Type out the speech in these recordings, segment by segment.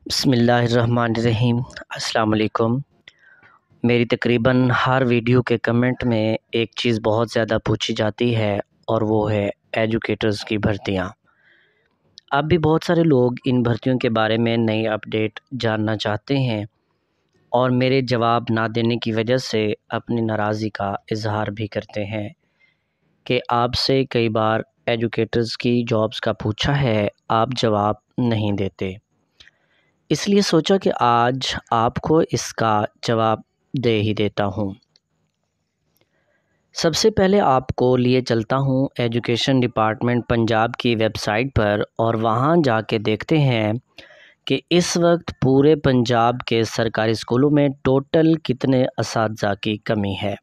بسم اللہ الرحمن الرحیم۔ السلام علیکم۔ میری تقریباً ہر ویڈیو کے کمنٹ میں ایک چیز بہت زیادہ پوچھی جاتی ہے اور وہ ہے ایجوکیٹرز کی بھرتیاں۔ اب بھی بہت سارے لوگ ان بھرتیوں کے بارے میں نئی اپڈیٹ جاننا چاہتے ہیں اور میرے جواب نہ دینے کی وجہ سے اپنی ناراضی کا اظہار بھی کرتے ہیں کہ آپ سے کئی بار ایجوکیٹرز کی جابز کا پوچھا ہے، آپ جواب نہیں دیتے۔ اس لیے سوچا کہ آج آپ کو اس کا جواب دے ہی دیتا ہوں۔ سب سے پہلے آپ کو لیے چلتا ہوں ایجوکیشن ڈپارٹمنٹ پنجاب کی ویب سائٹ پر، اور وہاں جا کے دیکھتے ہیں کہ اس وقت پورے پنجاب کے سرکاری اسکولوں میں ٹوٹل کتنے اساتذہ کی کمی ہے۔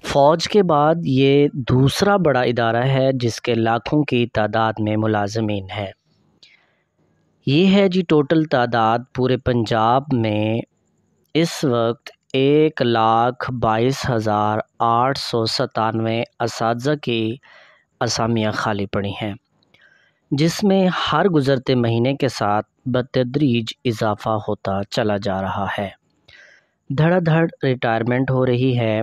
فوج کے بعد یہ دوسرا بڑا ادارہ ہے جس کے لاکھوں کی تعداد میں ملازمین ہیں۔ یہ ہے جی ٹوٹل تعداد پورے پنجاب میں اس وقت 1,22,897 اساتذہ کی اسامیاں خالی پڑی ہیں، جس میں ہر گزرتے مہینے کے ساتھ بتدریج اضافہ ہوتا چلا جا رہا ہے۔ دھڑا دھڑ ریٹائرمنٹ ہو رہی ہے،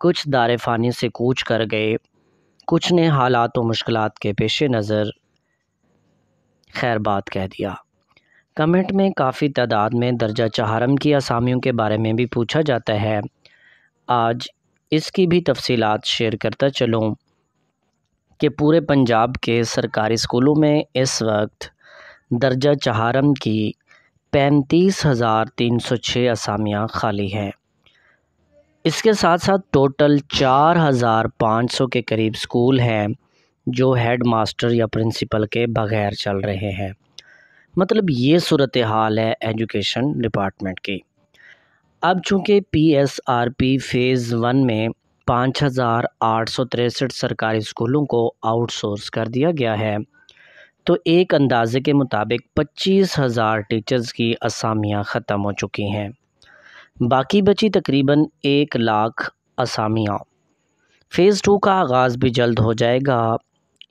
کچھ دار فانی سے کوچ کر گئے، کچھ نے حالات و مشکلات کے پیش نظر خیر بات کہہ دیا۔ کمنٹ میں کافی تعداد میں درجہ چہارم کی اسامیوں کے بارے میں بھی پوچھا جاتا ہے۔ آج اس کی بھی تفصیلات شیئر کرتا چلوں کہ پورے پنجاب کے سرکاری اسکولوں میں اس وقت درجہ چہارم کی 35,306 اسامیاں خالی ہیں۔ اس کے ساتھ ساتھ ٹوٹل 4,500 کے قریب اسکول ہیں جو ہیڈ ماسٹر یا پرنسپل کے بغیر چل رہے ہیں۔ مطلب یہ صورتحال ہے ایجوکیشن ڈپارٹمنٹ کی۔ اب چونکہ P S R P phase 1 میں 5,863 سرکاری اسکولوں کو آؤٹ سورس کر دیا گیا ہے، تو ایک اندازے کے مطابق 25,000 ٹیچرز کی اسامیاں ختم ہو چکی ہیں۔ باقی بچی تقریباً 1,00,000 اسامیاں۔ فیز 2 کا آغاز بھی جلد ہو جائے گا،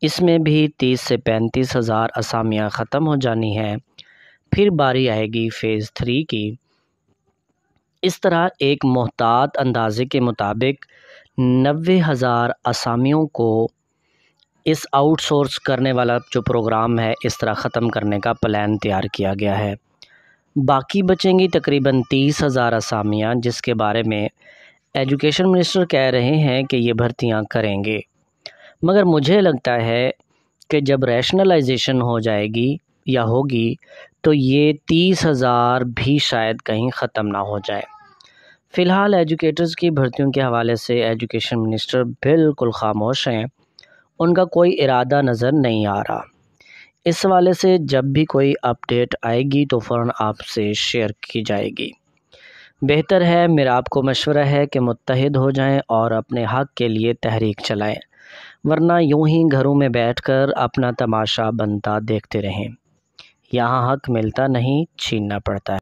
اس میں بھی 30 سے 35,000 اسامیاں ختم ہو جانی ہیں، پھر باری آئے گی فیز 3 کی۔ اس طرح ایک محتاط اندازے کے مطابق 90,000 اسامیوں کو اس آؤٹ سورس کرنے والا جو پروگرام ہے اس طرح ختم کرنے کا پلان تیار کیا گیا ہے۔ باقی بچیں گی تقریباً 30,000 اسامیاں، جس کے بارے میں ایجوکیشن منسٹر کہہ رہے ہیں کہ یہ بھرتیاں کریں گے، مگر مجھے لگتا ہے کہ جب ریشنلائزیشن ہو جائے گی یا ہوگی تو یہ 30,000 بھی شاید کہیں ختم نہ ہو جائے۔ فی الحال ایجوکیٹرز کی بھرتیوں کے حوالے سے ایجوکیشن منسٹر بالکل خاموش ہیں، ان کا کوئی ارادہ نظر نہیں آ رہا۔ اس حوالے سے جب بھی کوئی اپڈیٹ آئے گی تو فوراً آپ سے شیئر کی جائے گی۔ بہتر ہے، میرا آپ کو مشورہ ہے کہ متحد ہو جائیں اور اپنے حق کے لیے تحریک چلائیں، ورنہ یوں ہی گھروں میں بیٹھ کر اپنا تماشا بنتا دیکھتے رہیں۔ یہاں حق ملتا نہیں، چھیننا پڑتا ہے۔